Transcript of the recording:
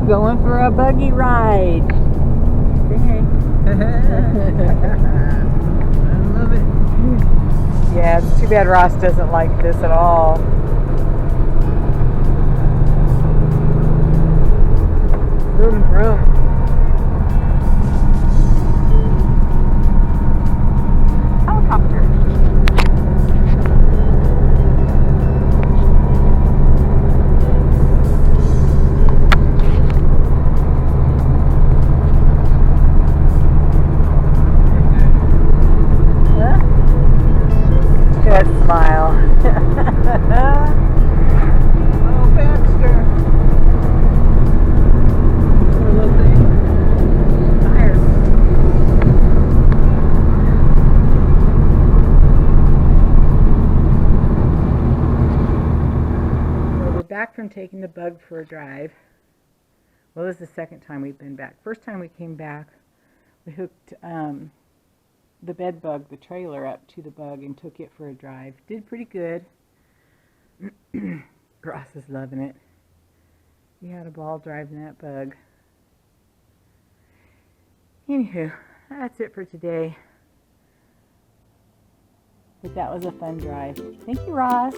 Going for a buggy ride. Hey. I love it. Yeah, it's too bad Ross doesn't like this at all. Vroom, vroom. Helicopter. Good smile. Oh, Baxter. Poor little thing. Tired. Well, we're back from taking the bug for a drive. Well, this is the second time we've been back. First time we came back, we hooked the bed bug, the trailer, up to the bug and took it for a drive. Did pretty good. Ross is loving it. He had a ball driving that bug. Anywho, that's it for today. But that was a fun drive. Thank you, Ross.